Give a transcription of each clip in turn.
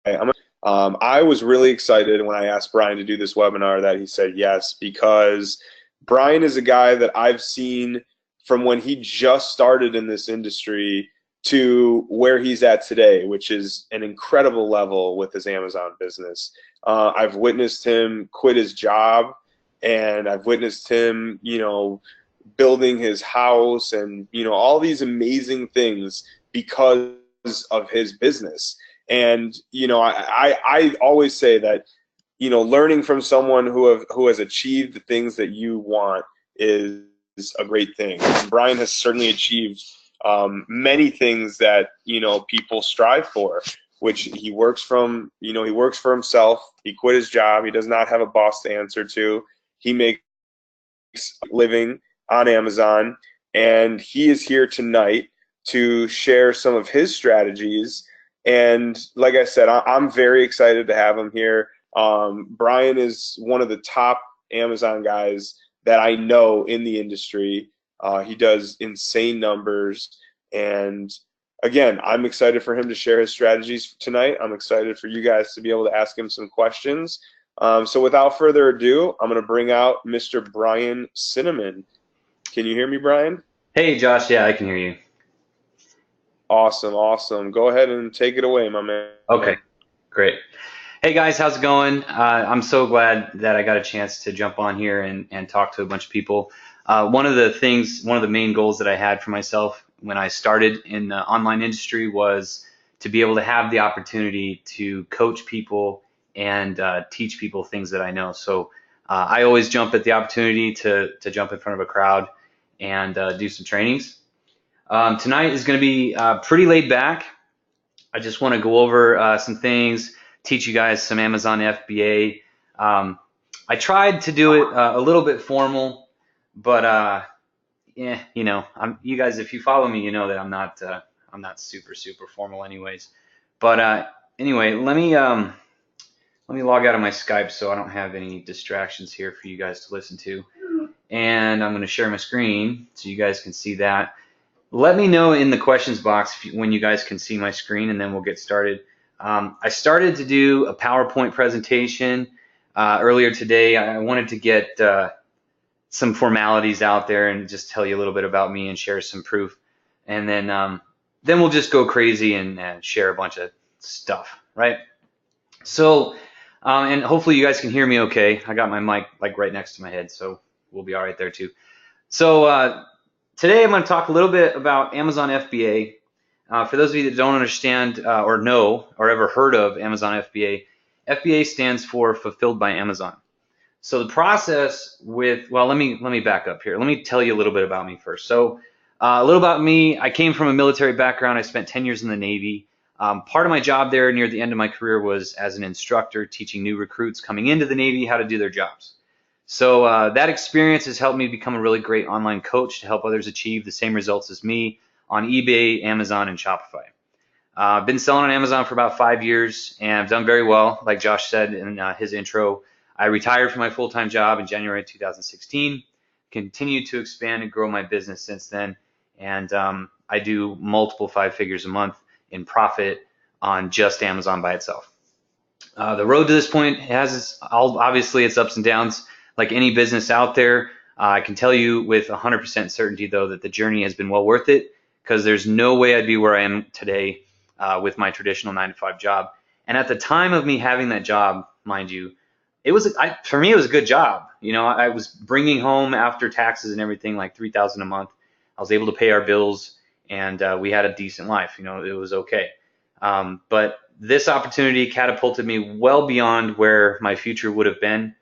I was really excited when I asked Brian to do this webinar that he said yes, because Brian is a guy that I've seen from when he just started in this industry to where he's at today, which is an incredible level with his Amazon business. I've witnessed him quit his job, and I've witnessed him, building his house and, all these amazing things because of his business. And I always say that learning from someone who has achieved the things that you want is a great thing. And Brian has certainly achieved many things that people strive for, which he works from. He works for himself. He quit his job. He does not have a boss to answer to. He makes a living on Amazon, and he is here tonight to share some of his strategies. And like I said, I'm very excited to have him here. Brian is one of the top Amazon guys that I know in the industry. He does insane numbers. And again, I'm excited for him to share his strategies tonight. I'm excited for you guys to be able to ask him some questions. So without further ado, I'm going to bring out Mr. Brian Cinnamon. Can you hear me, Brian? Hey, Josh. Yeah, I can hear you. Awesome, awesome. Go ahead and take it away, my man. Okay, great. Hey guys, how's it going? I'm so glad that I got a chance to jump on here and talk to a bunch of people. One of the main goals that I had for myself when I started in the online industry was to be able to have the opportunity to coach people and teach people things that I know. So I always jump at the opportunity to jump in front of a crowd and do some trainings. Tonight is going to be pretty laid back. I just want to go over some things, teach you guys some Amazon FBA. I tried to do it a little bit formal, but yeah, you guys, if you follow me, you know that I'm not super formal, anyways. But anyway, let me log out of my Skype so I don't have any distractions here for you guys to listen to, and I'm going to share my screen so you guys can see that. Let me know in the questions box when you guys can see my screen, and then we'll get started. I started to do a PowerPoint presentation earlier today. I wanted to get some formalities out there and just tell you a little bit about me and share some proof. And then we'll just go crazy and share a bunch of stuff, right? So, and hopefully you guys can hear me okay. I got my mic like right next to my head, so we'll be all right there too. So, today I'm going to talk a little bit about Amazon FBA. For those of you that don't understand or know or ever heard of Amazon FBA, FBA stands for Fulfilled by Amazon. So the process with, well, let me back up here. Let me tell you a little bit about me first. So a little about me. I came from a military background. I spent 10 years in the Navy. Part of my job there near the end of my career was as an instructor teaching new recruits coming into the Navy how to do their jobs. So that experience has helped me become a really great online coach to help others achieve the same results as me on eBay, Amazon, and Shopify. I've been selling on Amazon for about 5 years, and I've done very well. Like Josh said in his intro, I retired from my full-time job in January 2016, continued to expand and grow my business since then, and I do multiple 5 figures a month in profit on just Amazon by itself. The road to this point has obviously its ups and downs. Like any business out there, I can tell you with 100% certainty, though, that the journey has been well worth it, because there's no way I'd be where I am today with my traditional 9-to-5 job. And at the time of me having that job, mind you, for me it was a good job. I was bringing home after taxes and everything like $3,000 a month. I was able to pay our bills, and we had a decent life. It was okay. But this opportunity catapulted me well beyond where my future would have been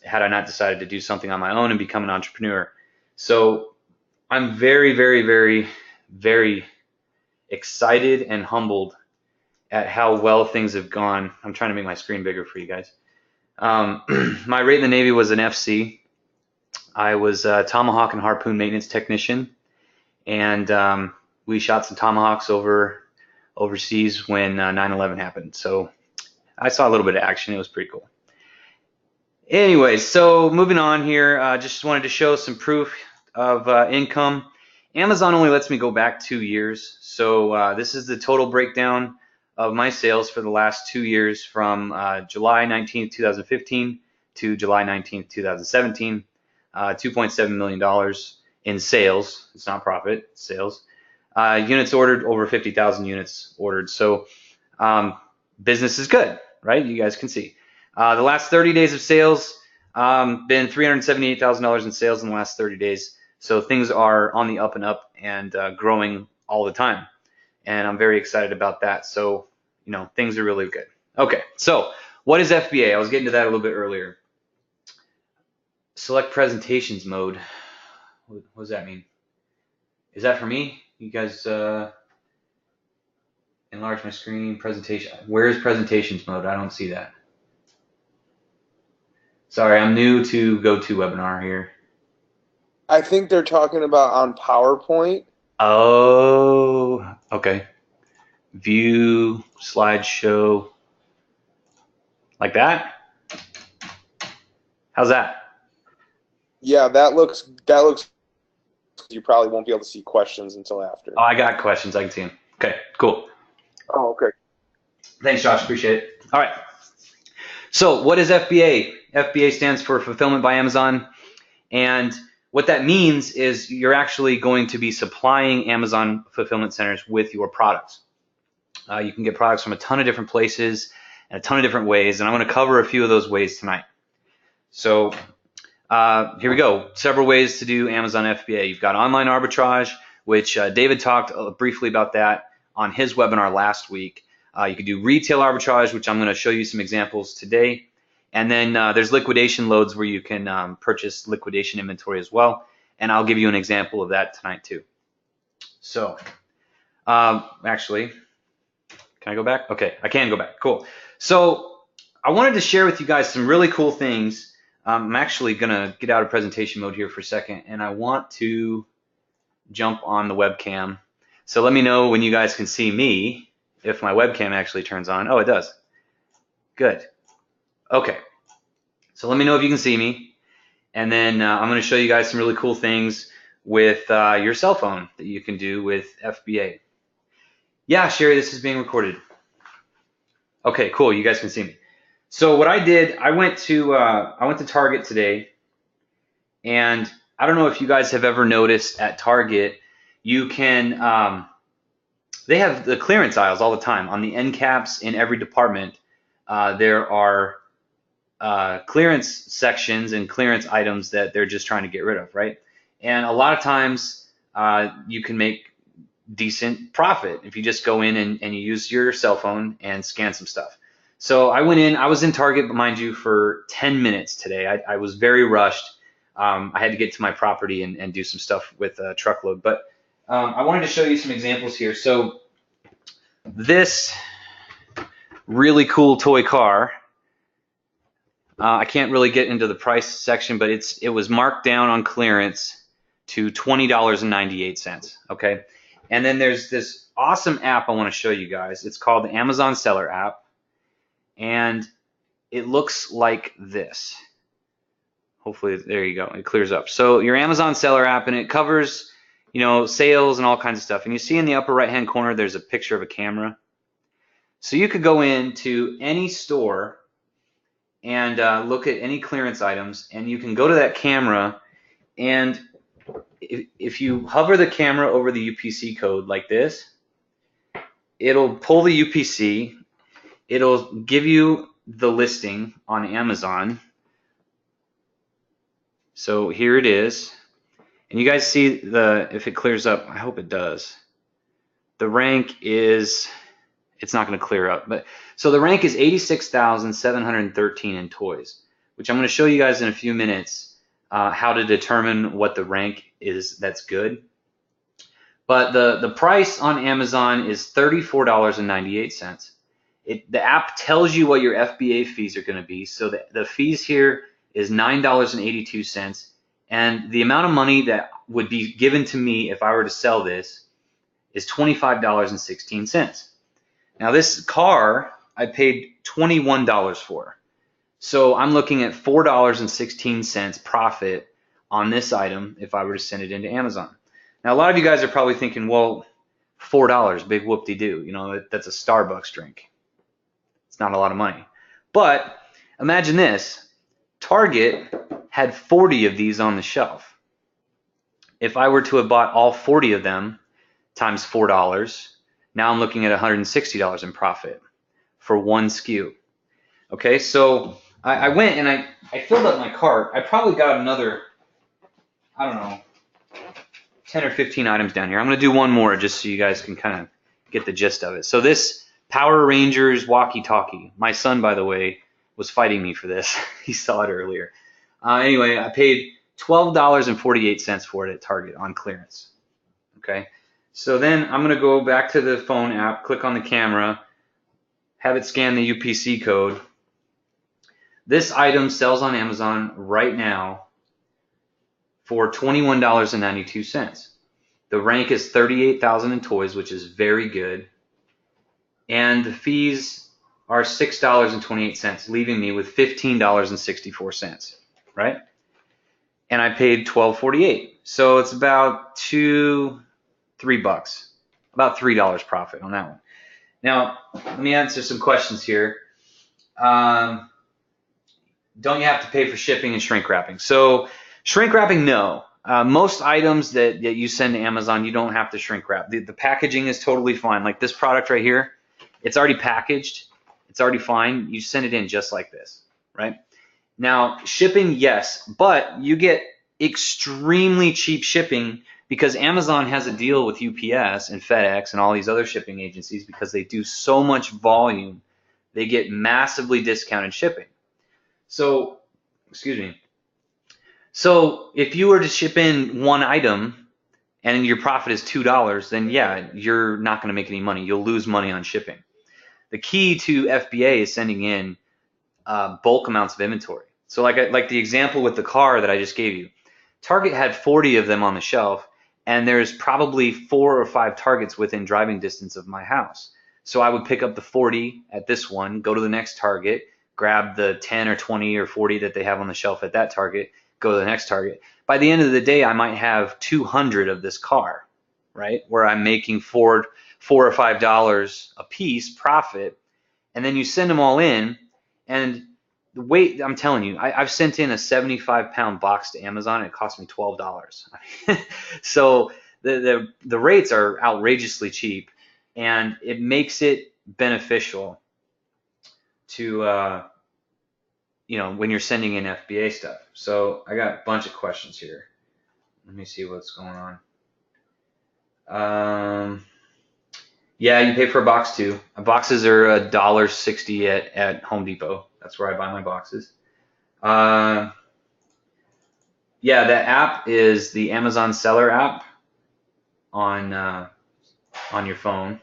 had I not decided to do something on my own and become an entrepreneur. So I'm very, very, very, very excited and humbled at how well things have gone. I'm trying to make my screen bigger for you guys. My rate in the Navy was an FC. I was a Tomahawk and Harpoon maintenance technician, and we shot some Tomahawks overseas when 9/11 happened. So I saw a little bit of action. It was pretty cool. Anyway, so moving on here, just wanted to show some proof of income. Amazon only lets me go back 2 years, so this is the total breakdown of my sales for the last 2 years from July 19th, 2015 to July 19th, 2017. $2.7 million in sales. It's not profit, it's sales. Units ordered, over 50,000 units ordered. So business is good, right? You guys can see. The last 30 days of sales, been $378,000 in sales in the last 30 days. So things are on the up and up and growing all the time. And I'm very excited about that. So, things are really good. Okay, so what is FBA? I was getting to that a little bit earlier. Select presentations mode. What does that mean? Is that for me? You guys enlarge my screen, presentation. Where's presentations mode? I don't see that. Sorry, I'm new to GoToWebinar here. I think they're talking about on PowerPoint. Oh, okay. View, slideshow, like that? How's that? Yeah, that looks. You probably won't be able to see questions until after. Oh, I got questions. I can see them. Okay, cool. Oh, okay. Thanks, Josh. Appreciate it. All right. So what is FBA? FBA stands for Fulfillment by Amazon. And what that means is you're actually going to be supplying Amazon fulfillment centers with your products. You can get products from a ton of different places and a ton of different ways. And I'm going to cover a few of those ways tonight. So here we go. Several ways to do Amazon FBA. You've got online arbitrage, which David talked briefly about that on his webinar last week. You could do retail arbitrage, which I'm going to show you some examples today. And then there's liquidation loads where you can purchase liquidation inventory as well. And I'll give you an example of that tonight too. So actually, can I go back? Okay, I can go back. Cool. So I wanted to share with you guys some really cool things. I'm actually going to get out of presentation mode here for a second, and I want to jump on the webcam. So let me know when you guys can see me, if my webcam actually turns on. Oh, it does. Good. Okay. So let me know if you can see me. And then I'm going to show you guys some really cool things with your cell phone that you can do with FBA. Yeah, Sherry, this is being recorded. Okay, cool. You guys can see me. So what I did, I went to Target today, and I don't know if you guys have ever noticed at Target, you can they have the clearance aisles all the time. On the end caps in every department, there are clearance sections and clearance items that they're just trying to get rid of, right? And a lot of times you can make decent profit if you just go in and you use your cell phone and scan some stuff. So I went in, I was in Target, mind you, for 10 minutes today. I was very rushed. I had to get to my property and do some stuff with a truckload. But I wanted to show you some examples here. So this really cool toy car, I can't really get into the price section, but it was marked down on clearance to $20.98, okay? And then there's this awesome app I want to show you guys. It's called the Amazon Cellar app, and it looks like this. Hopefully, there you go, it clears up. So your Amazon Cellar app, and it covers, sales and all kinds of stuff. And you see in the upper right-hand corner, there's a picture of a camera. So you could go into any store and look at any clearance items, and you can go to that camera, and if you hover the camera over the UPC code like this, it'll pull the UPC, it'll give you the listing on Amazon. So here it is, and you guys see if it clears up, I hope it does. The rank is, it's not going to clear up, but so the rank is 86,713 in toys, which I'm going to show you guys in a few minutes how to determine what the rank is that's good. But the price on Amazon is $34.98. The app tells you what your FBA fees are going to be. So the fees here is $9.82, and the amount of money that would be given to me if I were to sell this is $25.16. Now this car I paid $21 for. So I'm looking at $4.16 profit on this item if I were to send it into Amazon. Now a lot of you guys are probably thinking, well, $4, big whoop-de-doo. You know, that's a Starbucks drink. It's not a lot of money. But imagine this. Target had 40 of these on the shelf. If I were to have bought all 40 of them times $4, now I'm looking at $160 in profit for one SKU. Okay, so I went and I filled up my cart. I probably got another, I don't know, 10 or 15 items down here. I'm going to do one more just so you guys can kind of get the gist of it. So this Power Rangers walkie-talkie. My son, by the way, was fighting me for this. He saw it earlier. Anyway, I paid $12.48 for it at Target on clearance. Okay, so then I'm going to go back to the phone app, click on the camera, have it scan the UPC code. This item sells on Amazon right now for $21.92. The rank is 38,000 in toys, which is very good. And the fees are $6.28, leaving me with $15.64, right? And I paid $12.48. So it's about $3, about $3 profit on that one. Now, let me answer some questions here. Don't you have to pay for shipping and shrink wrapping? So shrink wrapping, no. Most items that you send to Amazon, you don't have to shrink wrap. The packaging is totally fine. Like this product right here, it's already packaged. It's already fine. You send it in just like this, right? Now, shipping, yes, but you get extremely cheap shipping because Amazon has a deal with UPS and FedEx and all these other shipping agencies because they do so much volume. They get massively discounted shipping. So, excuse me. So if you were to ship in one item and your profit is $2, then yeah, you're not going to make any money. You'll lose money on shipping. The key to FBA is sending in bulk amounts of inventory. So like the example with the car that I just gave you, Target had 40 of them on the shelf, and there's probably 4 or 5 Targets within driving distance of my house. So I would pick up the 40 at this one, go to the next Target, grab the 10 or 20 or 40 that they have on the shelf at that Target, go to the next Target. By the end of the day, I might have 200 of this car, right? Where I'm making $4 or $5 a piece profit, and then you send them all in, and the weight, I'm telling you, I've sent in a 75-pound box to Amazon. It cost me $12. So the rates are outrageously cheap, and it makes it beneficial to when you're sending in FBA stuff. So I got a bunch of questions here. Let me see what's going on. Yeah, you pay for a box too. Boxes are $1.60 at Home Depot. That's where I buy my boxes. Yeah, the app is the Amazon Cellar app on your phone.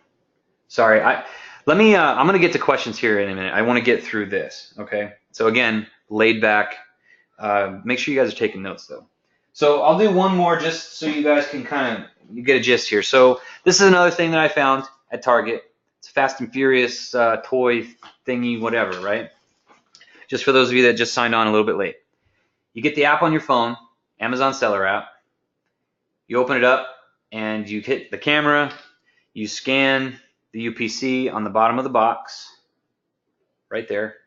Sorry, I'm gonna get to questions here in a minute. I want to get through this. Okay. So again, laid back. Make sure you guys are taking notes though. So I'll do one more just so you guys can you get a gist here. So this is another thing that I found at Target. It's a Fast and Furious toy thingy, whatever, right? Just for those of you that just signed on a little bit late. You get the app on your phone, Amazon Seller app. You open it up and you hit the camera. You scan the UPC on the bottom of the box, right there.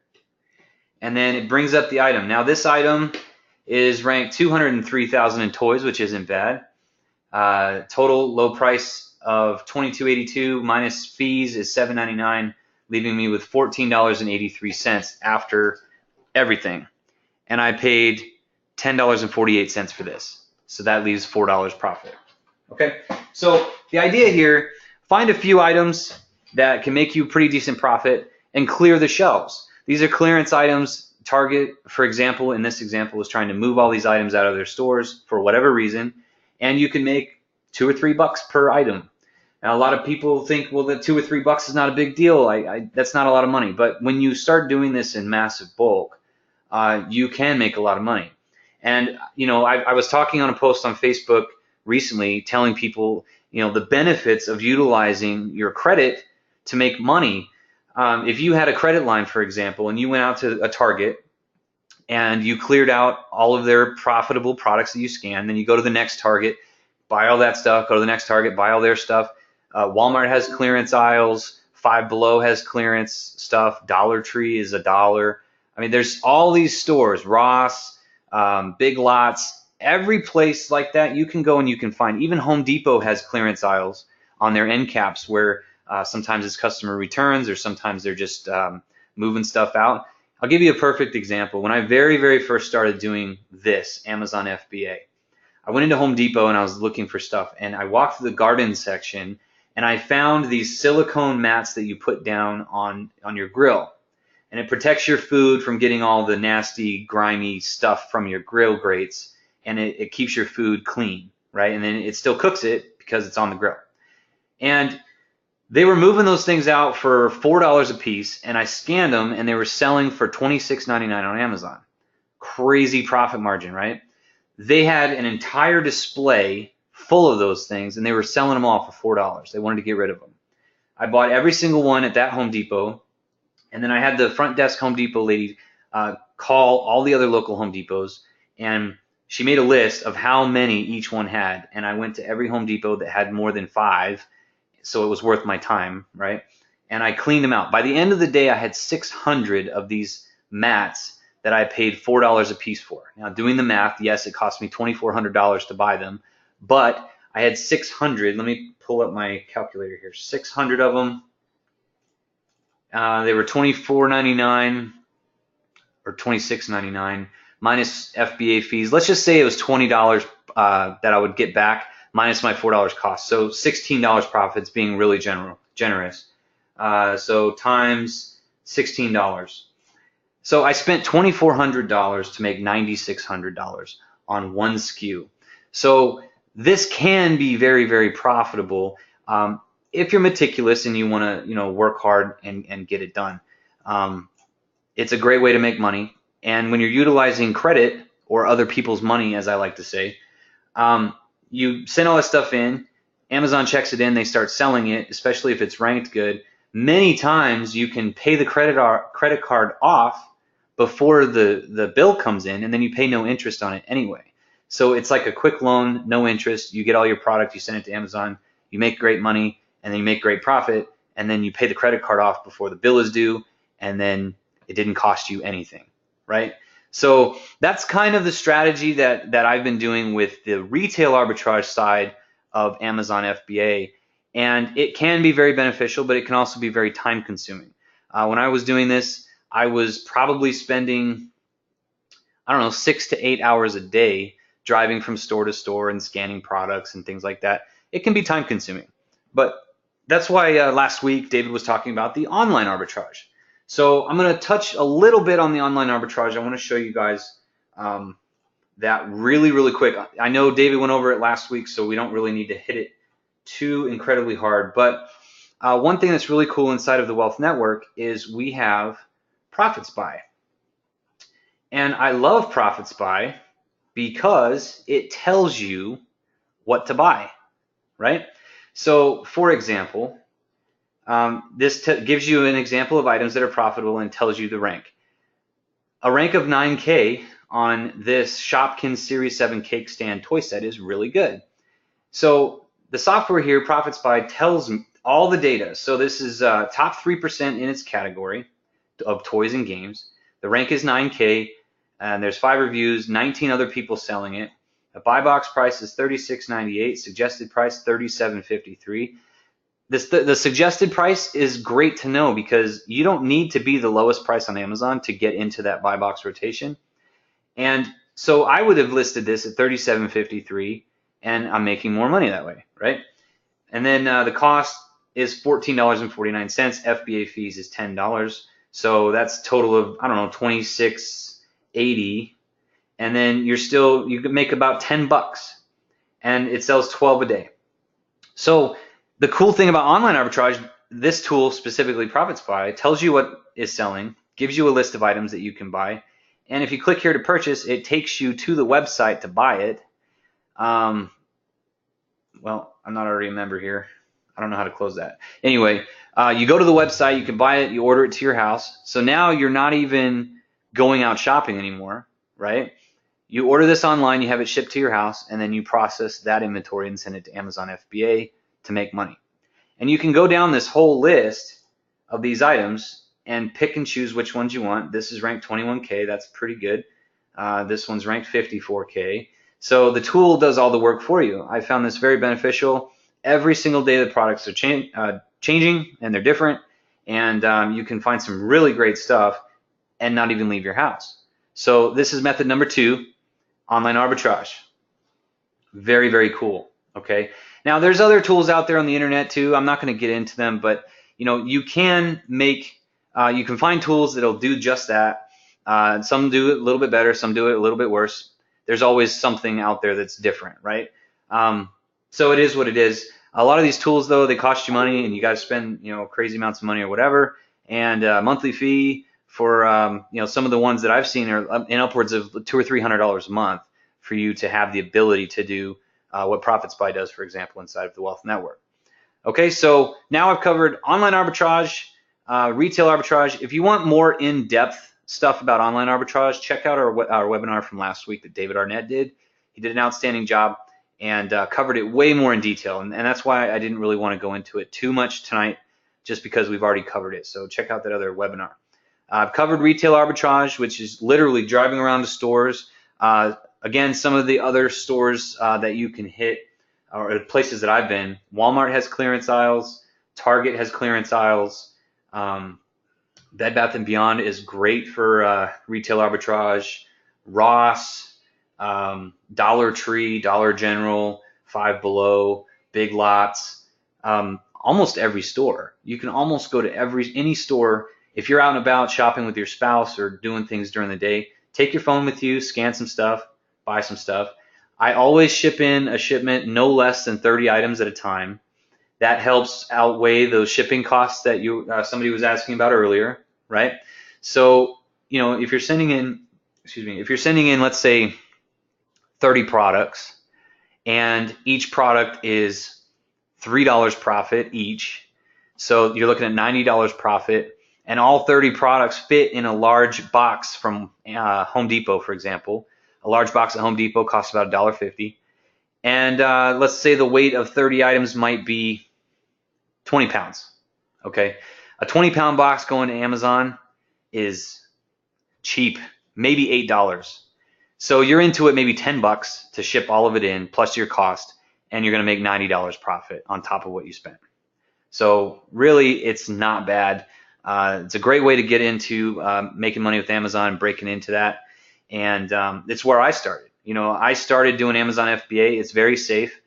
And then it brings up the item. Now this item is ranked 203,000 in toys, which isn't bad. Total low price of $22.82 minus fees is $7.99, leaving me with $14.83 after everything. And I paid $10.48 for this. So that leaves $4 profit. Okay, so the idea here, find a few items that can make you a pretty decent profit and clear the shelves. These are clearance items. Target, for example, in this example, was trying to move all these items out of their stores for whatever reason, and you can make $2 or $3 per item. Now, a lot of people think, well, that $2 or $3 is not a big deal. That's not a lot of money. But when you start doing this in massive bulk, you can make a lot of money. And I was talking on a post on Facebook recently, telling people, the benefits of utilizing your credit to make money. If you had a credit line, for example, and you went out to a Target and you cleared out all of their profitable products that you scanned, then you go to the next Target, buy all that stuff, go to the next Target, buy all their stuff. Walmart has clearance aisles. Five Below has clearance stuff. Dollar Tree is $1. I mean, there's all these stores, Ross, Big Lots, every place like that you can go and you can find. Even Home Depot has clearance aisles on their end caps where sometimes it's customer returns or sometimes they're just moving stuff out. I'll give you a perfect example. When I very first started doing this, Amazon FBA, I went into Home Depot and I was looking for stuff, and I walked through the garden section and I found these silicone mats that you put down on your grill, and it protects your food from getting all the nasty, grimy stuff from your grill grates, and it keeps your food clean, right? And then it still cooks it because it's on the grill. And they were moving those things out for $4 a piece, and I scanned them, and they were selling for $26.99 on Amazon. Crazy profit margin, right? They had an entire display full of those things, and they were selling them all for $4. They wanted to get rid of them. I bought every single one at that Home Depot, and then I had the front desk Home Depot lady call all the other local Home Depots, and she made a list of how many each one had, and I went to every Home Depot that had more than 5, so it was worth my time, right? And I cleaned them out. By the end of the day, I had 600 of these mats that I paid $4 a piece for. Now, doing the math, yes, it cost me $2,400 to buy them, but I had 600. Let me pull up my calculator here. 600 of them. They were $24.99 or $26.99 minus FBA fees. Let's just say it was $20 that I would get back minus my $4 cost. So $16 profits, being really generous. So times $16. So I spent $2,400 to make $9,600 on one SKU. So this can be very profitable if you're meticulous and you want to work hard and get it done. It's a great way to make money. And when you're utilizing credit or other people's money, as I like to say, you send all this stuff in, Amazon checks it in, they start selling it, especially if it's ranked good. Many times you can pay the credit card off before the bill comes in, and then you pay no interest on it anyway. So it's like a quick loan, no interest. You get all your product, you send it to Amazon, you make great money, and then you make great profit, and then you pay the credit card off before the bill is due, and then it didn't cost you anything, right? So that's kind of the strategy that I've been doing with the retail arbitrage side of Amazon FBA. And it can be very beneficial, but it can also be very time consuming. When I was doing this, I was probably spending, 6 to 8 hours a day driving from store to store and scanning products and things like that. It can be time consuming. But that's why last week David was talking about the online arbitrage. So I'm going to touch a little bit on the online arbitrage. I want to show you guys that really quick. I know David went over it last week, so we don't really need to hit it too incredibly hard. But one thing that's really cool inside of the Wealth Network is we have Profits Buy. And I love Profits Buy because it tells you what to buy, right? So for example, this gives you an example of items that are profitable and tells you the rank. A rank of 9K on this Shopkins Series 7 cake stand toy set is really good. So the software here, Profits Buy, tells all the data. So this is top 3% in its category of toys and games. The rank is 9K, and there's 5 reviews, 19 other people selling it. The buy box price is $36.98, suggested price $37.53. The suggested price is great to know because you don't need to be the lowest price on Amazon to get into that buy box rotation. And so I would have listed this at $37.53, and I'm making more money that way, right? And then the cost is $14.49. FBA fees is $10. So that's a total of, $26.80. And then you can make about $10, and it sells 12 a day. So the cool thing about online arbitrage, this tool, specifically Profits Buy, tells you what is selling, gives you a list of items that you can buy, and if you click here to purchase, it takes you to the website to buy it. Well, I'm not already a member here. I don't know how to close that. Anyway, you go to the website, you can buy it, you order it to your house. So now you're not even going out shopping anymore, right? You order this online, you have it shipped to your house, and then you process that inventory and send it to Amazon FBA to make money. And you can go down this whole list of these items and pick and choose which ones you want. This is ranked 21K, that's pretty good. This one's ranked 54K. So the tool does all the work for you. I found this very beneficial. Every single day the products are changing and they're different, and you can find some really great stuff and not even leave your house. So this is method number 2, online arbitrage. Very, very cool. Okay. Now there's other tools out there on the internet too. I'm not going to get into them, but you can you can find tools that'll do just that. Some do it a little bit better, some do it a little bit worse. There's always something out there that's different, right? So it is what it is. A lot of these tools though, they cost you money and you got to spend crazy amounts of money or whatever, and a monthly fee for some of the ones that I've seen are in upwards of $200 or $300 a month for you to have the ability to do what ProfitSpy does, for example, inside of the Wealth Network. Okay, so now I've covered online arbitrage, retail arbitrage. If you want more in-depth stuff about online arbitrage, check out our webinar from last week that David Arnett did. He did an outstanding job and covered it way more in detail, and that's why I didn't really want to go into it too much tonight, just because we've already covered it. So check out that other webinar. I've covered retail arbitrage, which is literally driving around to stores. Again, some of the other stores that you can hit, or places that I've been, Walmart has clearance aisles, Target has clearance aisles, Bed Bath & Beyond is great for retail arbitrage, Ross, Dollar Tree, Dollar General, Five Below, Big Lots, almost every store. You can almost go to any store. If you're out and about shopping with your spouse or doing things during the day, take your phone with you, scan some stuff, buy some stuff. I always ship in a shipment no less than 30 items at a time. That helps outweigh those shipping costs that somebody was asking about earlier, right? So, if you're sending in, let's say 30 products, and each product is $3 profit each, so you're looking at $90 profit, and all 30 products fit in a large box from Home Depot, for example. A large box at Home Depot costs about $1.50. And let's say the weight of 30 items might be 20 pounds. Okay. A 20-pound box going to Amazon is cheap, maybe $8. So you're into it maybe $10 to ship all of it in, plus your cost, and you're going to make $90 profit on top of what you spent. So really, it's not bad. It's a great way to get into making money with Amazon and breaking into that. And it's where I started. I started doing Amazon FBA. It's very safe.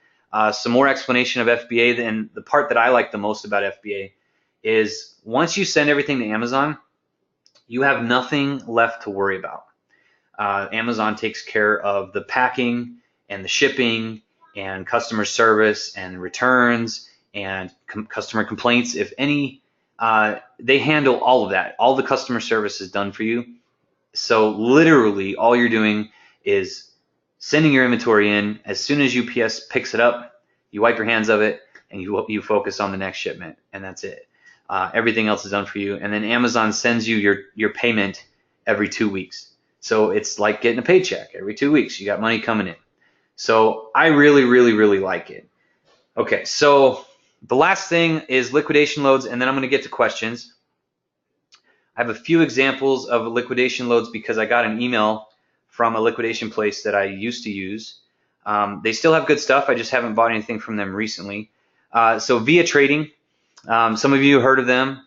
Some more explanation of FBA, and the part that I like the most about FBA is once you send everything to Amazon, you have nothing left to worry about. Amazon takes care of the packing and the shipping and customer service and returns and customer complaints. If any, they handle all of that. All the customer service is done for you. So literally all you're doing is sending your inventory in. As soon as UPS picks it up, you wipe your hands of it and you focus on the next shipment, and that's it. Everything else is done for you. And then Amazon sends you your payment every 2 weeks. So it's like getting a paycheck every 2 weeks. You got money coming in. So I really, really, really like it. Okay, so the last thing is liquidation loads, and then I'm going to get to questions. I have a few examples of liquidation loads because I got an email from a liquidation place that I used to use. They still have good stuff. I just haven't bought anything from them recently. So Via Trading, some of you heard of them.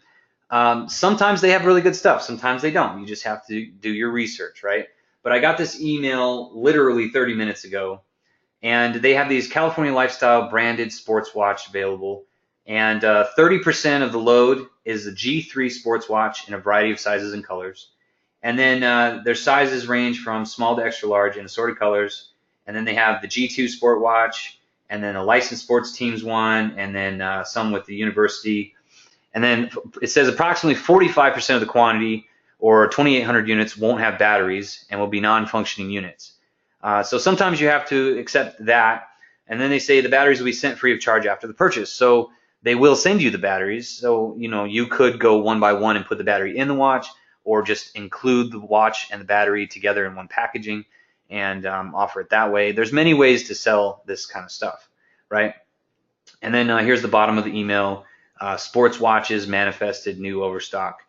Sometimes they have really good stuff. Sometimes they don't. You just have to do your research, right? But I got this email literally 30 minutes ago, and they have these California Lifestyle branded sports watch available. And 30% of the load is the G3 sports watch in a variety of sizes and colors. And then their sizes range from small to extra large in assorted colors. And then they have the G2 sport watch, and then a licensed sports teams one, and then some with the university. And then it says approximately 45% of the quantity, or 2,800 units, won't have batteries and will be non-functioning units. So sometimes you have to accept that. And then they say the batteries will be sent free of charge after the purchase. So they will send you the batteries. So, you could go one by one and put the battery in the watch, or just include the watch and the battery together in one packaging and offer it that way. There's many ways to sell this kind of stuff, right? And then here's the bottom of the email. Sports watches manifested new overstock.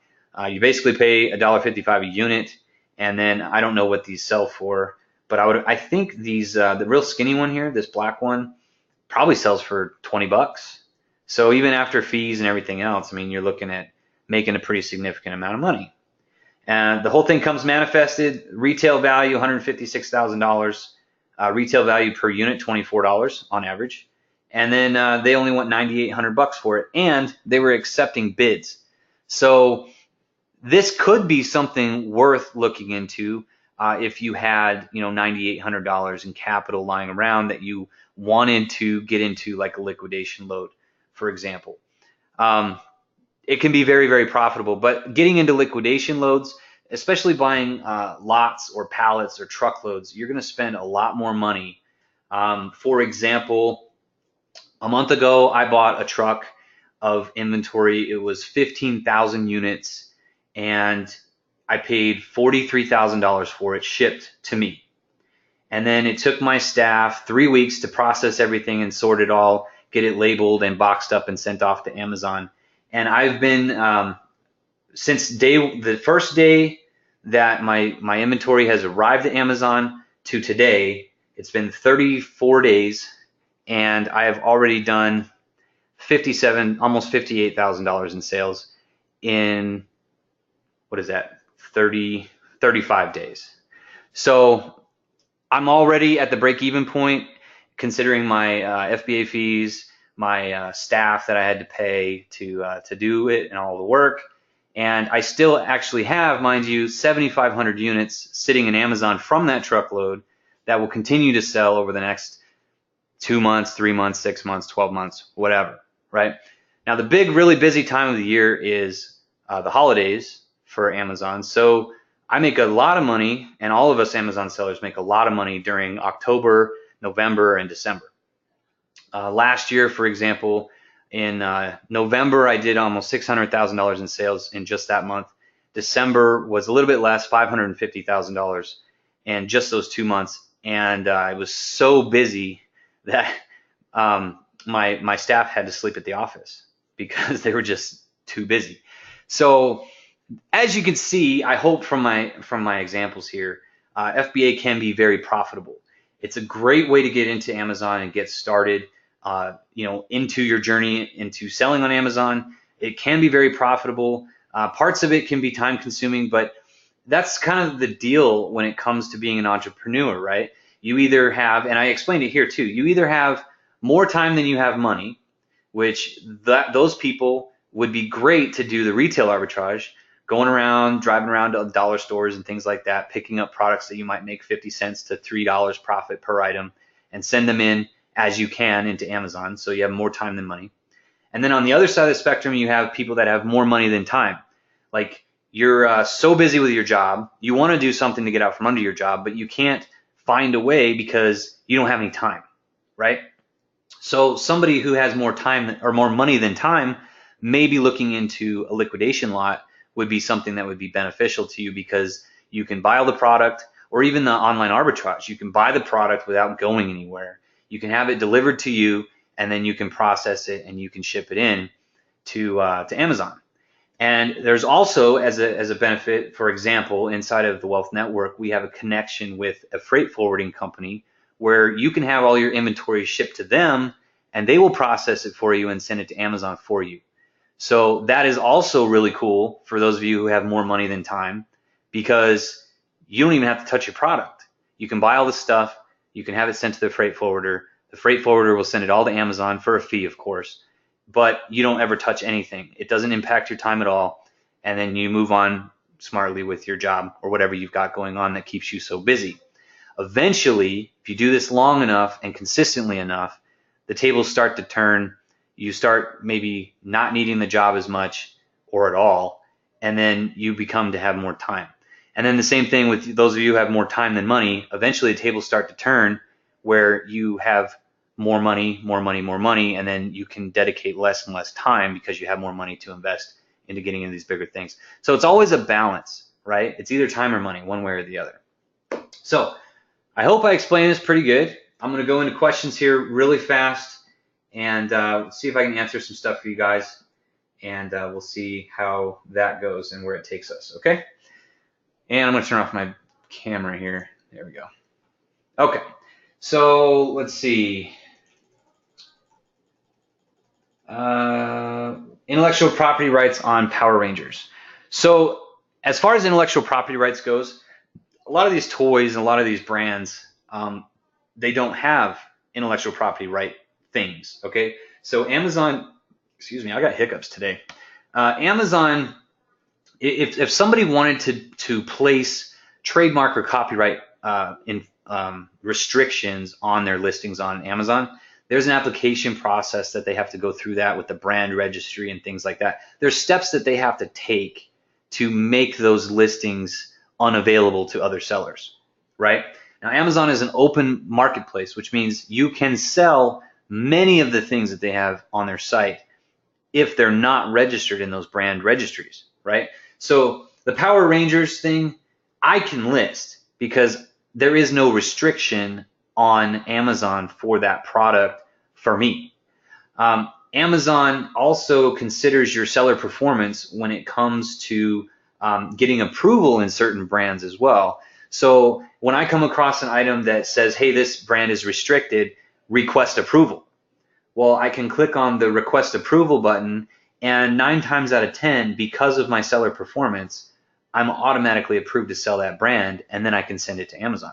You basically pay $1.55 a unit, and then I don't know what these sell for, but I think these the real skinny one here, this black one, probably sells for 20 bucks. So even after fees and everything else, I mean, you're looking at making a pretty significant amount of money. And the whole thing comes manifested, retail value $156,000, retail value per unit $24 on average. And then they only want 9,800 bucks for it, and they were accepting bids. So this could be something worth looking into if you had, $9,800 in capital lying around that you wanted to get into, like a liquidation load, for example. It can be very, very profitable, but getting into liquidation loads, especially buying lots or pallets or truckloads, you're going to spend a lot more money. For example, a month ago, I bought a truck of inventory. It was 15,000 units, and I paid $43,000 for it shipped to me. And then it took my staff 3 weeks to process everything and sort it all, get it labeled and boxed up and sent off to Amazon. And I've been, since the first day that my inventory has arrived at Amazon to today, it's been 34 days, and I have already done almost $58,000 in sales in, what is that, 35 days. So I'm already at the break-even point, considering my FBA fees, my staff that I had to pay to do it and all the work. And I still actually have, mind you, 7,500 units sitting in Amazon from that truckload that will continue to sell over the next 2 months, 3 months, 6 months, 12 months, whatever, right? Now, the big, really busy time of the year is the holidays for Amazon. So I make a lot of money, and all of us Amazon sellers make a lot of money during October, November, and December. Last year, for example, in November, I did almost $600,000 in sales in just that month. December was a little bit less, $550,000 in just those 2 months. And I was so busy that my staff had to sleep at the office because they were just too busy. So as you can see, I hope from my examples here, FBA can be very profitable. It's a great way to get into Amazon and get started, into your journey into selling on Amazon. It can be very profitable. Parts of it can be time consuming, but that's kind of the deal when it comes to being an entrepreneur, right? You either have, and I explained it here too, you either have more time than you have money, which those people would be great to do the retail arbitrage, going around, driving around to dollar stores and things like that, picking up products that you might make 50 cents to $3 profit per item and send them in as you can into Amazon. So you have more time than money. And then on the other side of the spectrum, you have people that have more money than time. Like you're so busy with your job, you want to do something to get out from under your job, but you can't find a way because you don't have any time, right? So somebody who has more time or more money than time may be looking into a liquidation lot would be something that would be beneficial to you because you can buy all the product, or even the online arbitrage. You can buy the product without going anywhere. You can have it delivered to you, and then you can process it and you can ship it in to Amazon. And there's also, as a benefit, for example, inside of the Wealth Network, we have a connection with a freight forwarding company where you can have all your inventory shipped to them, and they will process it for you and send it to Amazon for you. So that is also really cool for those of you who have more money than time, because you don't even have to touch your product. You can buy all the stuff, you can have it sent to the freight forwarder. The freight forwarder will send it all to Amazon for a fee, of course, but you don't ever touch anything. It doesn't impact your time at all. And then you move on smartly with your job or whatever you've got going on that keeps you so busy. Eventually, if you do this long enough and consistently enough, the tables start to turn. You start maybe not needing the job as much or at all, and then you become to have more time. And then the same thing with those of you who have more time than money. Eventually, the tables start to turn where you have more money, and then you can dedicate less and less time because you have more money to invest into getting into these bigger things. So it's always a balance, right? It's either time or money, one way or the other. So I hope I explained this pretty good. I'm going to go into questions here really fast and see if I can answer some stuff for you guys. and we'll see how that goes and where it takes us, okay? And I'm going to turn off my camera here. There we go. Okay, so let's see. Intellectual property rights on Power Rangers. So as far as intellectual property rights goes, a lot of these toys and a lot of these brands, they don't have intellectual property right things, okay? So Amazon, excuse me, I got hiccups today. Amazon, if somebody wanted to place trademark or copyright restrictions on their listings on Amazon, there's an application process that they have to go through that with the brand registry and things like that. There's steps that they have to take to make those listings unavailable to other sellers, right? Now, Amazon is an open marketplace, which means you can sell many of the things that they have on their site if they're not registered in those brand registries, right? So the Power Rangers thing, I can list because there is no restriction on Amazon for that product for me. Amazon also considers your seller performance when it comes to getting approval in certain brands as well. So when I come across an item that says, hey, this brand is restricted, request approval. Well, I can click on the request approval button, and 9 times out of 10, because of my seller performance, I'm automatically approved to sell that brand, and then I can send it to Amazon.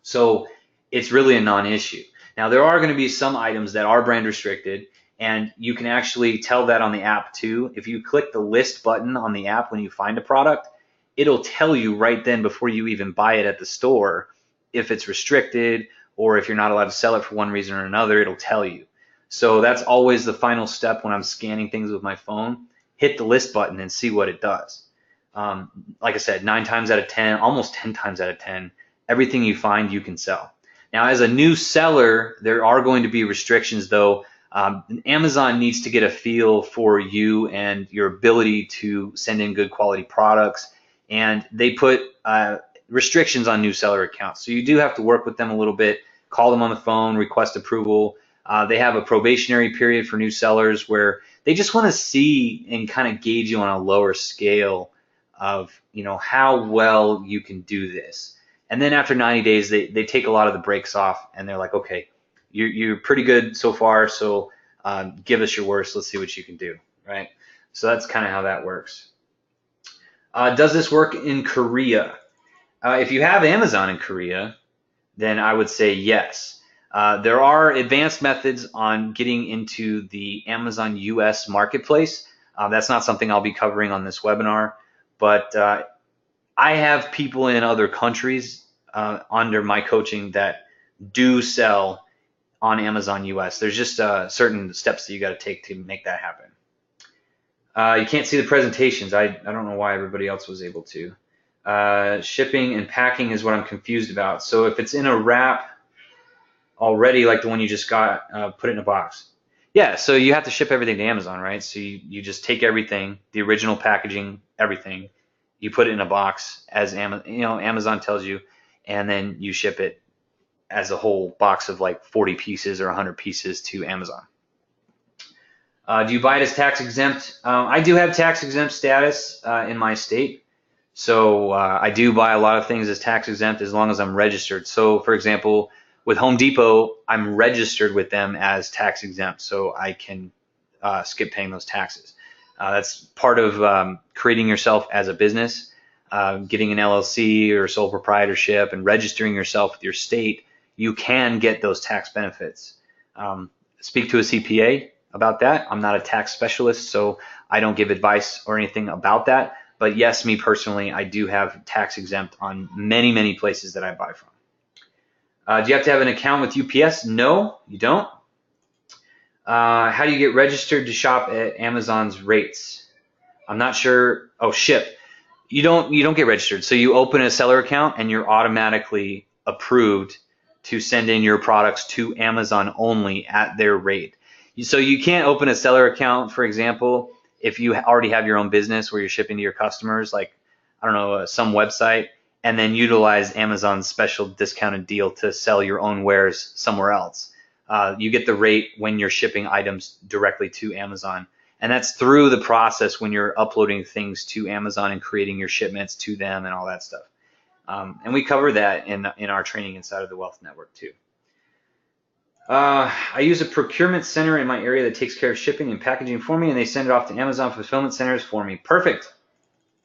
So it's really a non-issue. Now, there are going to be some items that are brand restricted, and you can actually tell that on the app too. If you click the list button on the app when you find a product, it'll tell you right then before you even buy it at the store if it's restricted or if you're not allowed to sell it for one reason or another, it'll tell you. So that's always the final step when I'm scanning things with my phone. Hit the list button and see what it does. Like I said, 9 times out of 10, almost 10 times out of 10, everything you find you can sell. Now, as a new seller, there are going to be restrictions though. Amazon needs to get a feel for you and your ability to send in good quality products, and they put restrictions on new seller accounts. So you do have to work with them a little bit, call them on the phone, request approval. They have a probationary period for new sellers where they just want to see and kind of gauge you on a lower scale of, you know, how well you can do this. And then after 90 days, they take a lot of the brakes off and they're like, okay, you're pretty good so far, so give us your worst. Let's see what you can do, right? So that's kind of how that works. Does this work in Korea? If you have Amazon in Korea, then I would say yes. There are advanced methods on getting into the Amazon US marketplace. That's not something I'll be covering on this webinar, but I have people in other countries under my coaching that do sell on Amazon US. There's just certain steps that you got to take to make that happen. You can't see the presentations. I don't know why everybody else was able to. Shipping and packing is what I'm confused about. So if it's in a wrap already, like the one you just got, put it in a box. Yeah, so you have to ship everything to Amazon, right? So you just take everything, the original packaging, everything, you put it in a box as Amazon tells you, and then you ship it as a whole box of like 40 pieces or 100 pieces to Amazon. Do you buy it as tax exempt? I do have tax exempt status in my state. So I do buy a lot of things as tax exempt as long as I'm registered. So for example, with Home Depot, I'm registered with them as tax exempt, so I can skip paying those taxes. That's part of creating yourself as a business, getting an LLC or sole proprietorship and registering yourself with your state. You can get those tax benefits. Speak to a CPA about that. I'm not a tax specialist, so I don't give advice or anything about that. But yes, me personally, I do have tax exempt on many, many places that I buy from. Do you have to have an account with UPS? No, you don't. How do you get registered to shop at Amazon's rates? I'm not sure. Oh, ship. You don't get registered. So you open a seller account and you're automatically approved to send in your products to Amazon only at their rate. So you can't open a seller account, for example, if you already have your own business where you're shipping to your customers, like, I don't know, some website, and then utilize Amazon's special discounted deal to sell your own wares somewhere else. You get the rate when you're shipping items directly to Amazon. And that's through the process when you're uploading things to Amazon and creating your shipments to them and all that stuff. And we cover that in our training inside of the Wealth Network too. I use a procurement center in my area that takes care of shipping and packaging for me, and they send it off to Amazon fulfillment centers for me. Perfect.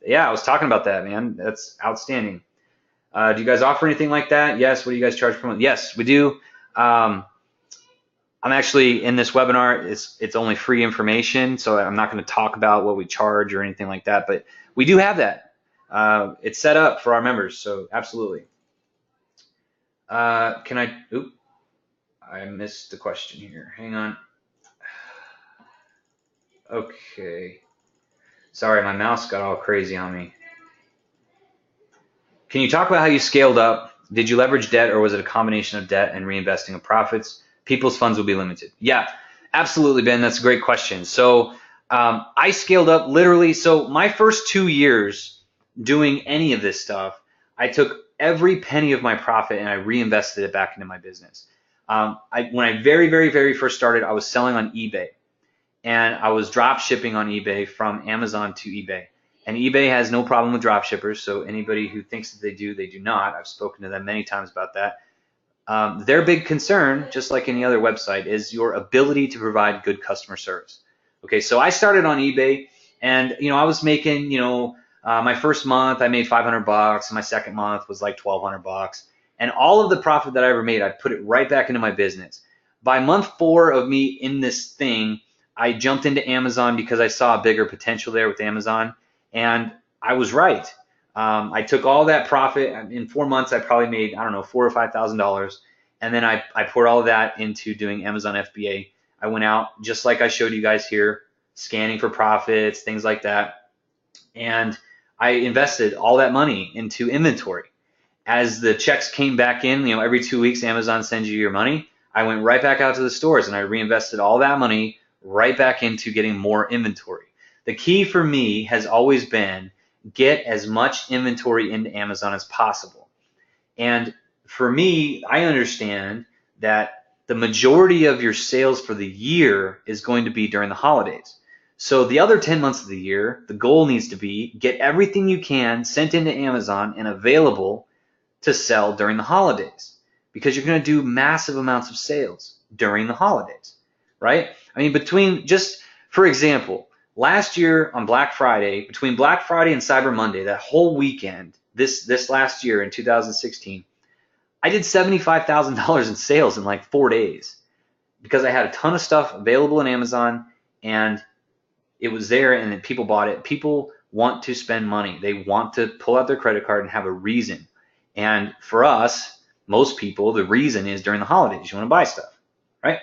Yeah, I was talking about that, man. That's outstanding. Do you guys offer anything like that? Yes. What do you guys charge per month? Yes, we do. I'm actually in this webinar. It's only free information, so I'm not going to talk about what we charge or anything like that. But we do have that. It's set up for our members, so absolutely. Can I? Oop, I missed the question here. Hang on. Okay. Sorry, my mouse got all crazy on me. Can you talk about how you scaled up? Did you leverage debt, or was it a combination of debt and reinvesting of profits? People's funds will be limited. Yeah, absolutely, Ben. That's a great question. So I scaled up literally. So my first 2 years doing any of this stuff, I took every penny of my profit and I reinvested it back into my business. When I very first started, I was selling on eBay, and I was drop shipping on eBay from Amazon to eBay. And eBay has no problem with drop shippers, so anybody who thinks that they do not. I've spoken to them many times about that. Their big concern, just like any other website, is your ability to provide good customer service. Okay, so I started on eBay, and I was making, my first month I made $500, my second month was like $1,200, and all of the profit that I ever made, I put it right back into my business. By month 4 of me in this thing, I jumped into Amazon because I saw a bigger potential there with Amazon. And I was right. I took all that profit. In 4 months, I probably made, I don't know, $4,000 or $5,000. And then I poured all of that into doing Amazon FBA. I went out, just like I showed you guys here, scanning for profits, things like that. And I invested all that money into inventory. As the checks came back in, every 2 weeks, Amazon sends you your money. I went right back out to the stores and I reinvested all that money right back into getting more inventory. The key for me has always been get as much inventory into Amazon as possible. And for me, I understand that the majority of your sales for the year is going to be during the holidays. So the other 10 months of the year, the goal needs to be get everything you can sent into Amazon and available to sell during the holidays, because you're going to do massive amounts of sales during the holidays, right? I mean, for example, last year on Black Friday, between Black Friday and Cyber Monday, that whole weekend, this last year in 2016, I did $75,000 in sales in like 4 days because I had a ton of stuff available in Amazon and it was there and then people bought it. People want to spend money. They want to pull out their credit card and have a reason. And for us, most people, the reason is during the holidays. You want to buy stuff, right?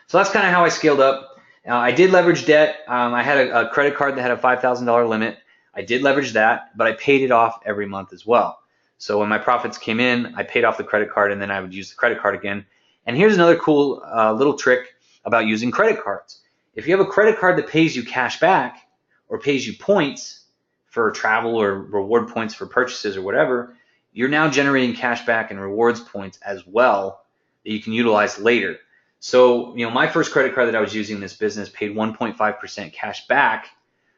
So that's kind of how I scaled up. I did leverage debt. I had a credit card that had a $5,000 limit. I did leverage that, but I paid it off every month as well. So when my profits came in, I paid off the credit card, and then I would use the credit card again. And here's another cool little trick about using credit cards. If you have a credit card that pays you cash back or pays you points for travel or reward points for purchases or whatever, you're now generating cash back and rewards points as well that you can utilize later. So, my first credit card that I was using in this business paid 1.5% cash back.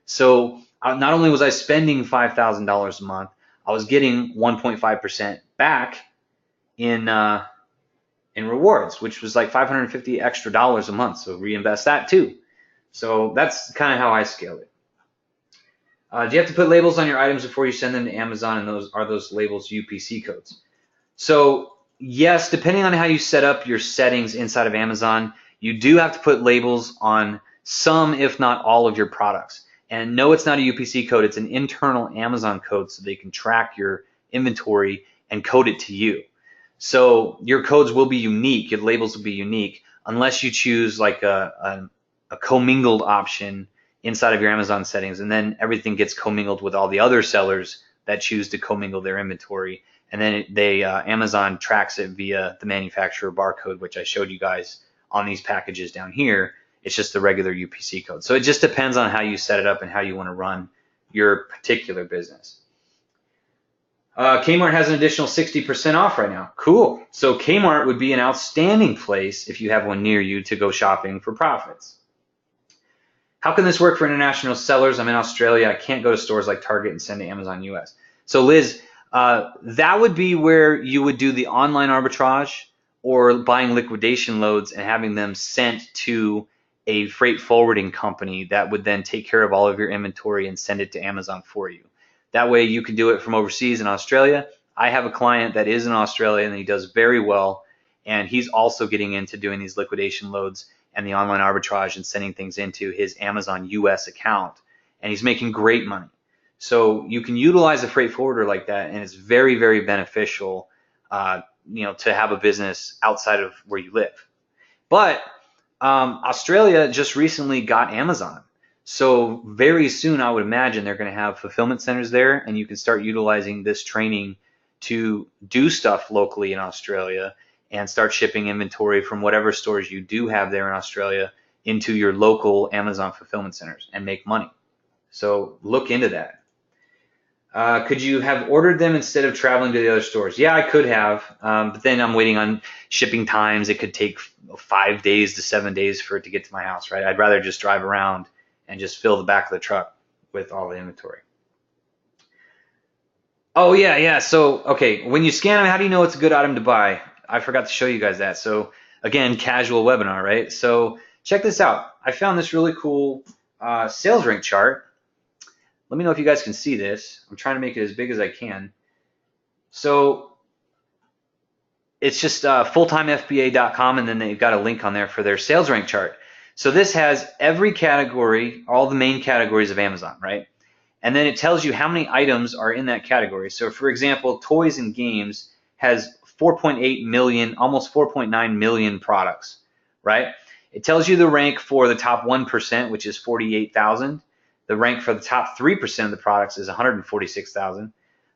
So not only was I spending $5,000 a month, I was getting 1.5% back in rewards, which was like $550 extra a month. So reinvest that too. So that's kind of how I scale it. Do you have to put labels on your items before you send them to Amazon, and those labels UPC codes? So yes, depending on how you set up your settings inside of Amazon, you do have to put labels on some, if not all, of your products. And no, it's not a UPC code. It's an internal Amazon code so they can track your inventory and code it to you. So your codes will be unique. Your labels will be unique unless you choose like a commingled option inside of your Amazon settings, and then everything gets commingled with all the other sellers that choose to commingle their inventory. And then Amazon tracks it via the manufacturer barcode, which I showed you guys on these packages down here. It's just the regular UPC code. So it just depends on how you set it up and how you want to run your particular business. Kmart has an additional 60% off right now. Cool. So Kmart would be an outstanding place if you have one near you to go shopping for profits. How can this work for international sellers? I'm in Australia. I can't go to stores like Target and send to Amazon US. So Liz, that would be where you would do the online arbitrage or buying liquidation loads and having them sent to a freight forwarding company that would then take care of all of your inventory and send it to Amazon for you. That way you can do it from overseas in Australia. I have a client that is in Australia and he does very well, and he's also getting into doing these liquidation loads and the online arbitrage and sending things into his Amazon US account, and he's making great money. So you can utilize a freight forwarder like that, and it's very, very beneficial, to have a business outside of where you live. But Australia just recently got Amazon. So very soon, I would imagine they're going to have fulfillment centers there, and you can start utilizing this training to do stuff locally in Australia and start shipping inventory from whatever stores you do have there in Australia into your local Amazon fulfillment centers and make money. So look into that. Could you have ordered them instead of traveling to the other stores? Yeah, I could have, but then I'm waiting on shipping times. It could take 5 days to 7 days for it to get to my house, right? I'd rather just drive around and just fill the back of the truck with all the inventory. Oh, yeah. So, okay, when you scan them, how do you know it's a good item to buy? I forgot to show you guys that. So, again, casual webinar, right? So, check this out. I found this really cool sales rank chart. Let me know if you guys can see this. I'm trying to make it as big as I can. So it's just fulltimefba.com, and then they've got a link on there for their sales rank chart. So this has every category, all the main categories of Amazon, right? And then it tells you how many items are in that category. So for example, toys and games has 4.8 million, almost 4.9 million products, right? It tells you the rank for the top 1%, which is 48,000. The rank for the top 3% of the products is 146,000,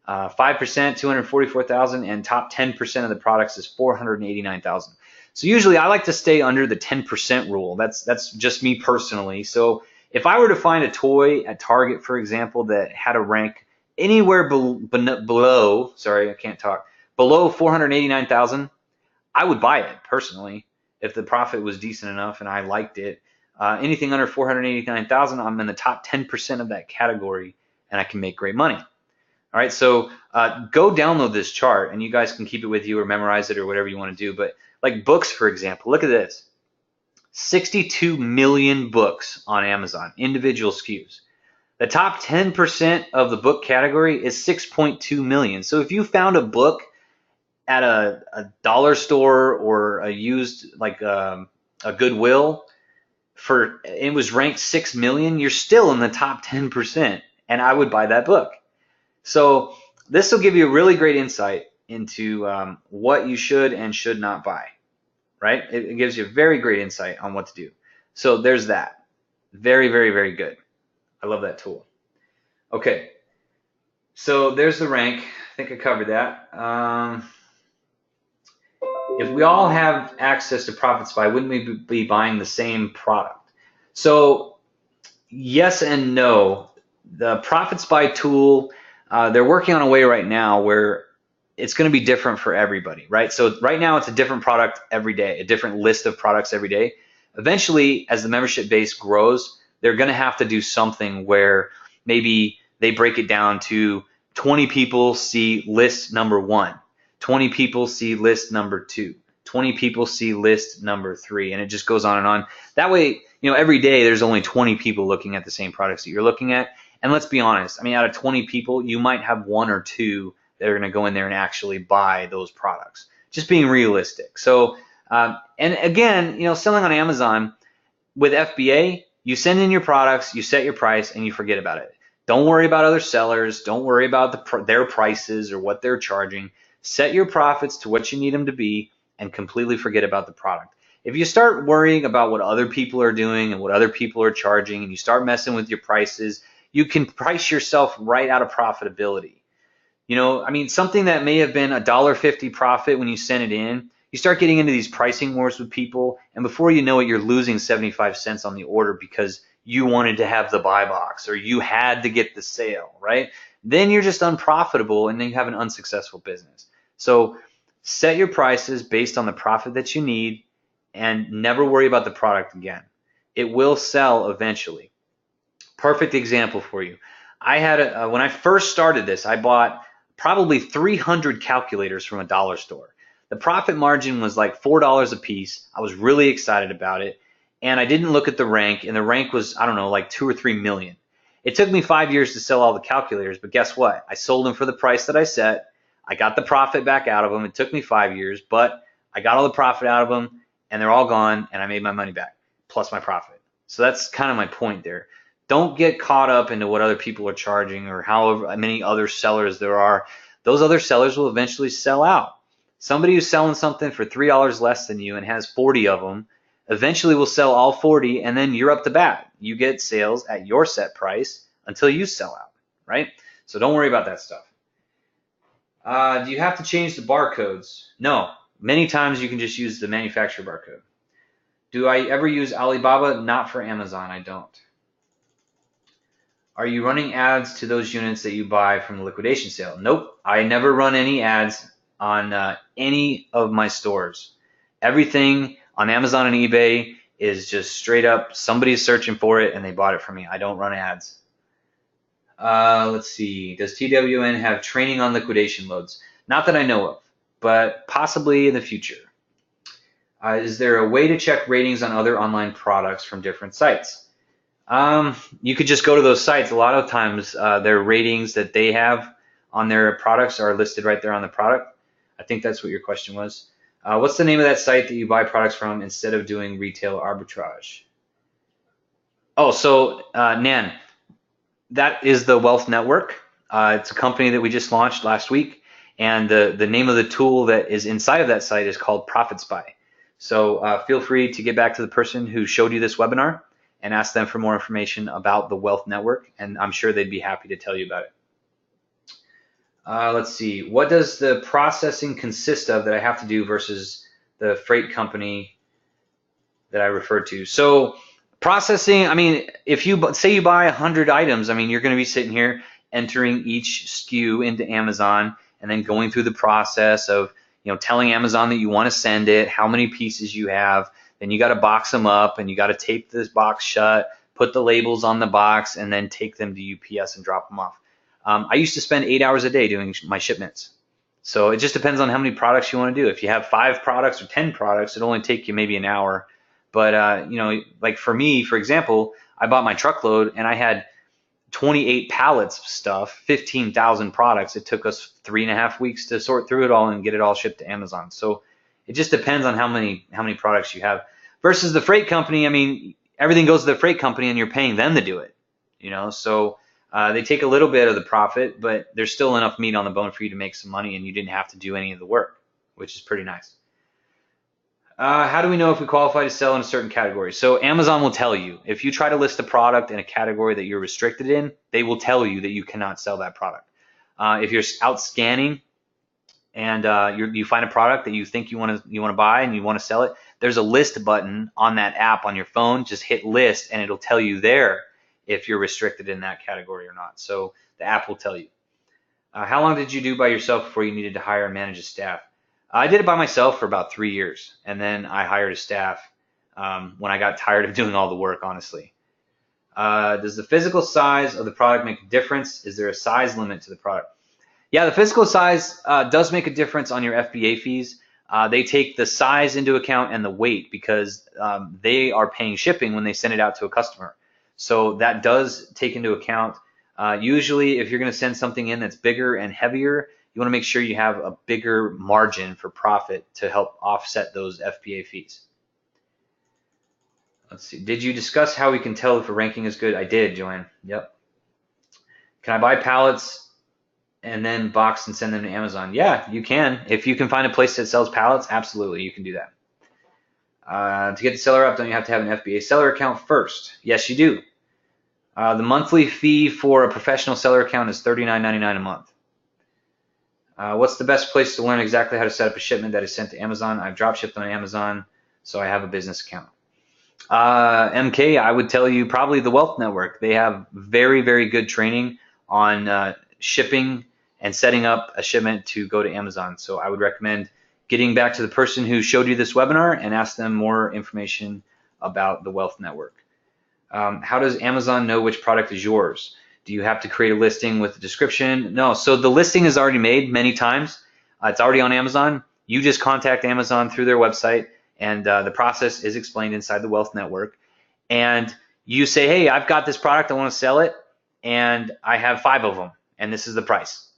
5%, 244,000, and top 10% of the products is 489,000. So usually I like to stay under the 10% rule. That's just me personally. So if I were to find a toy at Target, for example, that had a rank anywhere below, sorry, I can't talk, below 489,000, I would buy it personally if the profit was decent enough and I liked it. Anything under 489,000, I'm in the top 10% of that category, and I can make great money. All right, so go download this chart, and you guys can keep it with you or memorize it or whatever you want to do. But like books, for example, look at this. 62 million books on Amazon, individual SKUs. The top 10% of the book category is 6.2 million. So if you found a book at a dollar store or a used, like a Goodwill, it was ranked 6 million, you're still in the top 10%, and I would buy that book. So this will give you a really great insight into what you should and should not buy, right? It gives you a very great insight on what to do. So there's that. Very, very, very good. I love that tool. Okay, so there's the rank. I think I covered that. If we all have access to ProfitSpy, wouldn't we be buying the same product? So yes and no. The ProfitSpy tool, they're working on a way right now where it's going to be different for everybody, right? So right now it's a different product every day, a different list of products every day. Eventually, as the membership base grows, they're going to have to do something where maybe they break it down to 20 people see list number 1. 20 people see list number 2, 20 people see list number 3, and it just goes on and on. That way, every day there's only 20 people looking at the same products that you're looking at. And let's be honest, out of 20 people, you might have 1 or 2 that are going to go in there and actually buy those products. Just being realistic. So, and again, selling on Amazon with FBA, you send in your products, you set your price, and you forget about it. Don't worry about other sellers. Don't worry about their prices or what they're charging. Set your profits to what you need them to be and completely forget about the product. If you start worrying about what other people are doing and what other people are charging, and you start messing with your prices, you can price yourself right out of profitability. Something that may have been $1.50 profit when you sent it in, you start getting into these pricing wars with people, and before you know it, you're losing 75 cents on the order because you wanted to have the buy box or you had to get the sale, right? Then you're just unprofitable, and then you have an unsuccessful business. So set your prices based on the profit that you need and never worry about the product again. It will sell eventually. Perfect example for you. I had when I first started this, I bought probably 300 calculators from a dollar store. The profit margin was like $4 a piece. I was really excited about it, and I didn't look at the rank, and the rank was, I don't know, like 2 or 3 million. It took me 5 years to sell all the calculators, but guess what? I sold them for the price that I set. I got the profit back out of them. It took me 5 years, but I got all the profit out of them, and they're all gone, and I made my money back plus my profit. So that's kind of my point there. Don't get caught up into what other people are charging or however many other sellers there are. Those other sellers will eventually sell out. Somebody who's selling something for $3 less than you and has 40 of them eventually will sell all 40, and then you're up to bat. You get sales at your set price until you sell out, right? So don't worry about that stuff. Do you have to change the barcodes? No. Many times you can just use the manufacturer barcode. Do I ever use Alibaba? Not for Amazon, I don't. Are you running ads to those units that you buy from the liquidation sale? Nope, I never run any ads on any of my stores. Everything on Amazon and eBay is just straight up somebody's searching for it and they bought it from me. I don't run ads. Let's see. Does TWN have training on liquidation loads? Not that I know of, but possibly in the future. Is there a way to check ratings on other online products from different sites? You could just go to those sites. A lot of times their ratings that they have on their products are listed right there on the product. I think that's what your question was. What's the name of that site that you buy products from instead of doing retail arbitrage? Oh, so Nan, that is the Wealth Network. It's a company that we just launched last week, and the name of the tool that is inside of that site is called Profit Spy. So feel free to get back to the person who showed you this webinar and ask them for more information about the Wealth Network, and I'm sure they'd be happy to tell you about it. Let's see. What does the processing consist of that I have to do versus the freight company that I referred to? So processing, I mean, if you say you buy 100 items, I mean, you're going to be sitting here entering each SKU into Amazon and then going through the process of, telling Amazon that you want to send it, how many pieces you have. Then you got to box them up and you got to tape this box shut, put the labels on the box, and then take them to UPS and drop them off. I used to spend 8 hours a day doing my shipments. So it just depends on how many products you want to do. If you have 5 products or 10 products, it'll only take you maybe an hour. But, like for me, for example, I bought my truckload and I had 28 pallets of stuff, 15,000 products. It took us 3.5 weeks to sort through it all and get it all shipped to Amazon. So it just depends on how many products you have. Versus the freight company, I mean, everything goes to the freight company and you're paying them to do it. So they take a little bit of the profit, but there's still enough meat on the bone for you to make some money and you didn't have to do any of the work, which is pretty nice. How do we know if we qualify to sell in a certain category? So Amazon will tell you. If you try to list a product in a category that you're restricted in, they will tell you that you cannot sell that product. If you're out scanning and you find a product that you think you want to buy and you want to sell it, there's a list button on that app on your phone. Just hit list and it'll tell you there if you're restricted in that category or not. So the app will tell you. How long did you do by yourself before you needed to hire and manage a staff? I did it by myself for about 3 years, and then I hired a staff when I got tired of doing all the work, honestly. Does the physical size of the product make a difference? Is there a size limit to the product? Yeah, the physical size does make a difference on your FBA fees. They take the size into account and the weight because they are paying shipping when they send it out to a customer. So that does take into account. Usually, if you're going to send something in that's bigger and heavier, you want to make sure you have a bigger margin for profit to help offset those FBA fees. Let's see. Did you discuss how we can tell if a ranking is good? I did, Joanne. Yep. Can I buy pallets and then box and send them to Amazon? Yeah, you can. If you can find a place that sells pallets, absolutely, you can do that. To get the seller up, don't you have to have an FBA seller account first? Yes, you do. The monthly fee for a professional seller account is $39.99 a month. What's the best place to learn exactly how to set up a shipment that is sent to Amazon? I've drop shipped on Amazon, so I have a business account. MK, I would tell you probably the Wealth Network. They have very, very good training on shipping and setting up a shipment to go to Amazon. So I would recommend getting back to the person who showed you this webinar and ask them more information about the Wealth Network. How does Amazon know which product is yours? Do you have to create a listing with a description? No. So the listing is already made many times. It's already on Amazon. You just contact Amazon through their website, and the process is explained inside the Wealth Network. And you say, hey, I've got this product, I want to sell it, and I have 5 of them, and this is the price.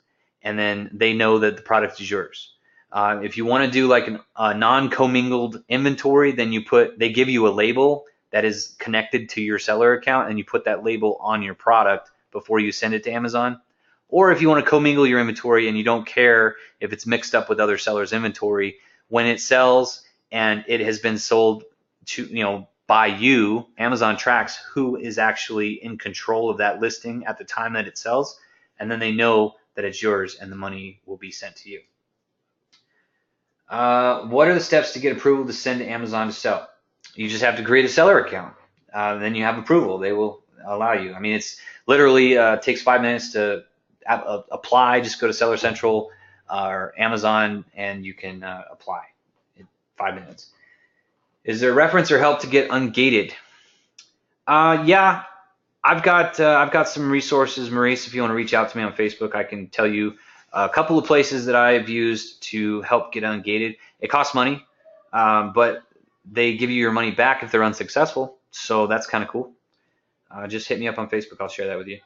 And then they know that the product is yours. If you want to do like a non-commingled inventory, then they give you a label that is connected to your seller account, and you put that label on your product before you send it to Amazon. Or if you want to commingle your inventory and you don't care if it's mixed up with other sellers' inventory, when it sells and it has been sold to, by you, Amazon tracks who is actually in control of that listing at the time that it sells, and then they know that it's yours and the money will be sent to you. What are the steps to get approval to send to Amazon to sell? You just have to create a seller account. Then you have approval. They will allow you. I mean, it's literally takes 5 minutes to apply. Just go to Seller Central or Amazon and you can apply in 5 minutes. Is there reference or help to get ungated? Yeah, I've got some resources, Maurice. If you want to reach out to me on Facebook, I can tell you a couple of places that I've used to help get ungated. It costs money, but they give you your money back if they're unsuccessful. So that's kind of cool. Just hit me up on Facebook. I'll share that with you.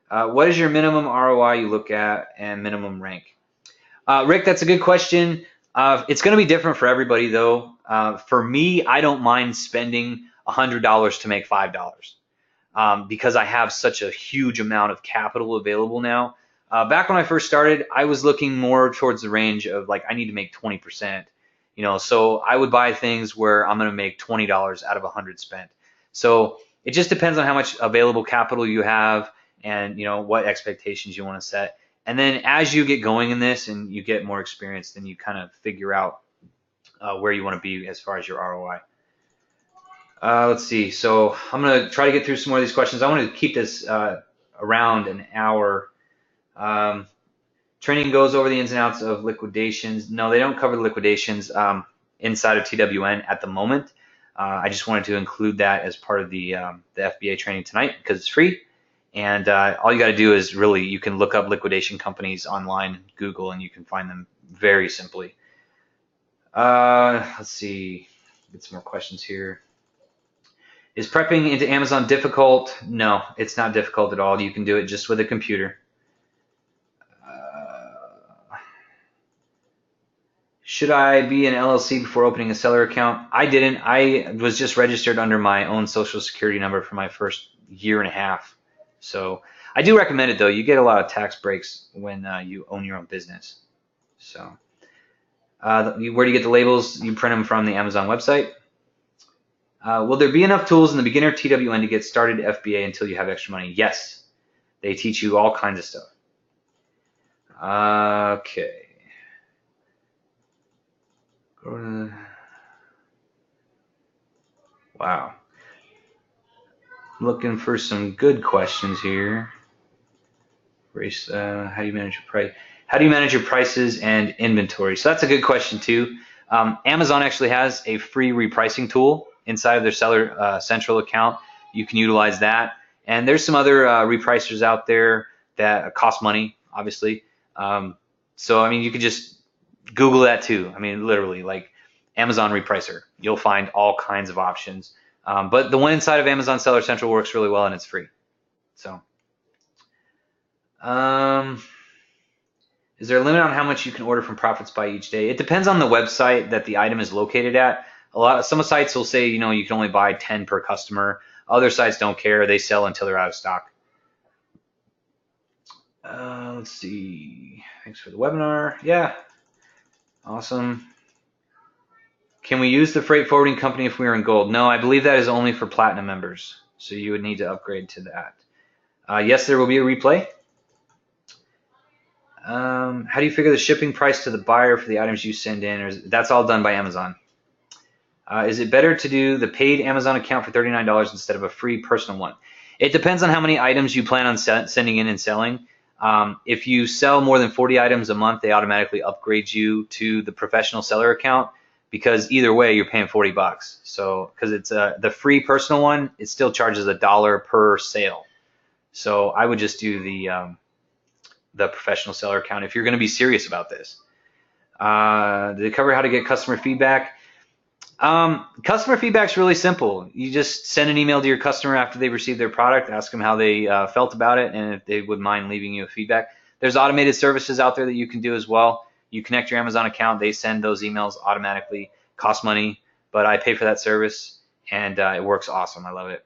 What is your minimum ROI you look at and minimum rank? Rick, that's a good question. It's going to be different for everybody, though. For me, I don't mind spending $100 to make $5 because I have such a huge amount of capital available now. Back when I first started, I was looking more towards the range of like I need to make 20%. So I would buy things where I'm going to make $20 out of 100 spent. So it just depends on how much available capital you have and what expectations you want to set. And then as you get going in this and you get more experience, then you kind of figure out where you want to be as far as your ROI. Let's see. So I'm going to try to get through some more of these questions. I want to keep this around an hour. Training goes over the ins and outs of liquidations. No, they don't cover the liquidations inside of TWN at the moment. I just wanted to include that as part of the FBA training tonight because it's free. And all you got to do is really, you can look up liquidation companies online, Google, and you can find them very simply. Let's see, get some more questions here. Is prepping into Amazon difficult? No, it's not difficult at all. You can do it just with a computer. Should I be an LLC before opening a seller account? I didn't. I was just registered under my own social security number for my first year and a half. So I do recommend it, though. You get a lot of tax breaks when you own your own business. So where do you get the labels? You print them from the Amazon website. Will there be enough tools in the beginner TWN to get started FBA until you have extra money? Yes. They teach you all kinds of stuff. Okay. Wow. Looking for some good questions here. How do you manage your price? How do you manage your prices and inventory? So that's a good question too. Amazon actually has a free repricing tool inside of their Seller Central account. You can utilize that. And there's some other repricers out there that cost money, obviously. So I mean, you could just Google that too. I mean, literally, like Amazon repricer. You'll find all kinds of options. But the one inside of Amazon Seller Central works really well and it's free. So, is there a limit on how much you can order from Profits by each day? It depends on the website that the item is located at. Some sites will say, you can only buy 10 per customer. Other sites don't care. They sell until they're out of stock. Let's see. Thanks for the webinar. Yeah. Awesome. Can we use the freight forwarding company if we are in gold? No, I believe that is only for platinum members. So you would need to upgrade to that. Yes, there will be a replay. How do you figure the shipping price to the buyer for the items you send in? That's all done by Amazon. Is it better to do the paid Amazon account for $39 instead of a free personal one? It depends on how many items you plan on sending in and selling. If you sell more than 40 items a month, they automatically upgrade you to the professional seller account. because either way you're paying $40. So because it's the free personal one, it still charges $1 per sale. So I would just do the professional seller account if you're going to be serious about this. Did they cover how to get customer feedback? Customer feedback is really simple. You just send an email to your customer after they've received their product, ask them how they felt about it, and if they would mind leaving you a feedback. There's automated services out there that you can do as well. You connect your Amazon account, they send those emails automatically. Cost money, but I pay for that service, and it works awesome. I love it.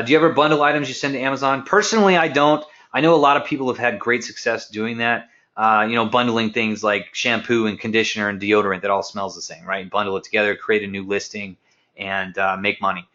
Do you ever bundle items you send to Amazon? Personally, I don't. I know a lot of people have had great success doing that. Bundling things like shampoo and conditioner and deodorant that all smells the same, right? Bundle it together, create a new listing, and make money.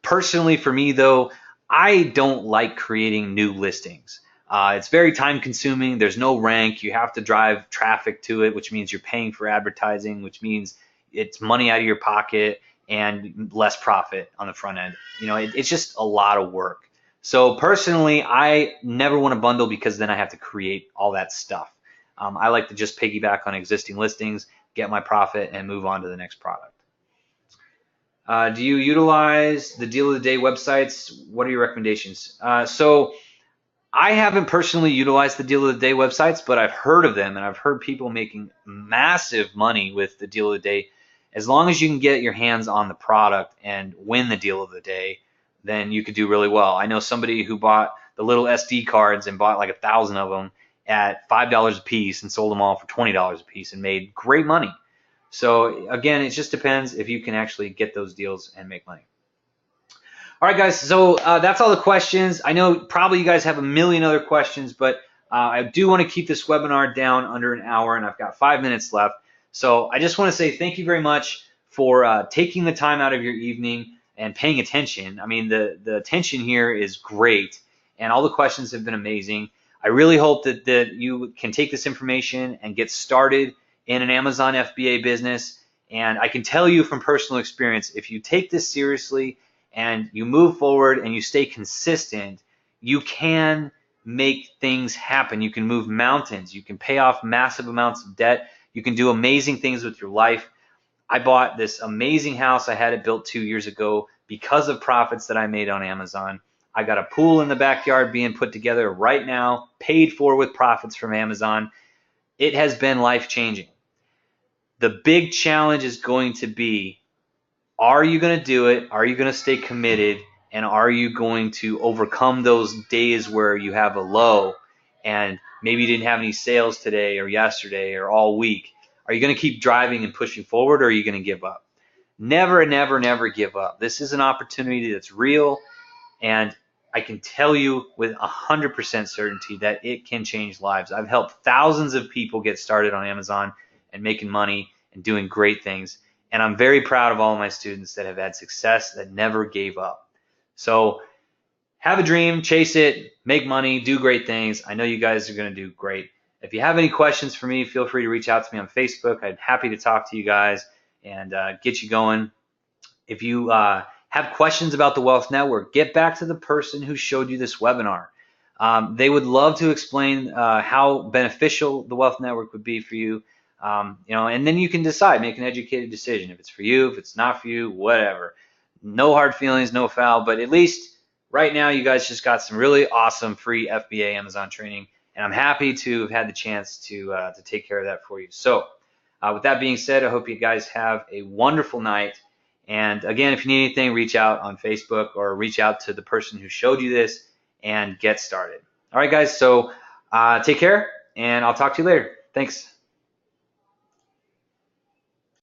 Personally, for me though, I don't like creating new listings. It's very time consuming. There's no rank. You have to drive traffic to it, which means you're paying for advertising, which means it's money out of your pocket and less profit on the front end. It's just a lot of work. So personally, I never want to bundle because then I have to create all that stuff. I like to just piggyback on existing listings, get my profit, and move on to the next product. Do you utilize the deal of the day websites? What are your recommendations? So I haven't personally utilized the deal of the day websites, but I've heard of them, and I've heard people making massive money with the deal of the day. As long as you can get your hands on the product and win the deal of the day, then you could do really well. I know somebody who bought the little SD cards and bought like 1,000 of them at $5 a piece and sold them all for $20 a piece and made great money. So again, it just depends if you can actually get those deals and make money. All right, guys, so that's all the questions. I know probably you guys have a million other questions, but I do want to keep this webinar down under an hour, and I've got 5 minutes left. So I just want to say thank you very much for taking the time out of your evening and paying attention. I mean, the attention here is great, and all the questions have been amazing. I really hope that you can take this information and get started in an Amazon FBA business. And I can tell you from personal experience, if you take this seriously and you move forward and you stay consistent, you can make things happen. You can move mountains. You can pay off massive amounts of debt. You can do amazing things with your life. I bought this amazing house. I had it built 2 years ago because of profits that I made on Amazon. I got a pool in the backyard being put together right now, paid for with profits from Amazon. It has been life-changing. The big challenge is going to be, are you going to do it? Are you going to stay committed? And are you going to overcome those days where you have a low and maybe you didn't have any sales today or yesterday or all week? Are you going to keep driving and pushing forward, or are you going to give up? Never, never, never give up. This is an opportunity that's real, and I can tell you with 100% certainty that it can change lives. I've helped thousands of people get started on Amazon and making money and doing great things, and I'm very proud of all of my students that have had success that never gave up. So have a dream, chase it, make money, do great things. I know you guys are going to do great. If you have any questions for me, feel free to reach out to me on Facebook. I'm happy to talk to you guys and get you going. If you have questions about the Wealth Network, get back to the person who showed you this webinar. They would love to explain how beneficial the Wealth Network would be for you. And then you can decide, make an educated decision. If it's for you, if it's not for you, whatever. No hard feelings, no foul, but at least right now you guys just got some really awesome free FBA Amazon training. And I'm happy to have had the chance to take care of that for you. So with that being said, I hope you guys have a wonderful night. And again, if you need anything, reach out on Facebook or reach out to the person who showed you this and get started. All right, guys, so take care, and I'll talk to you later. Thanks.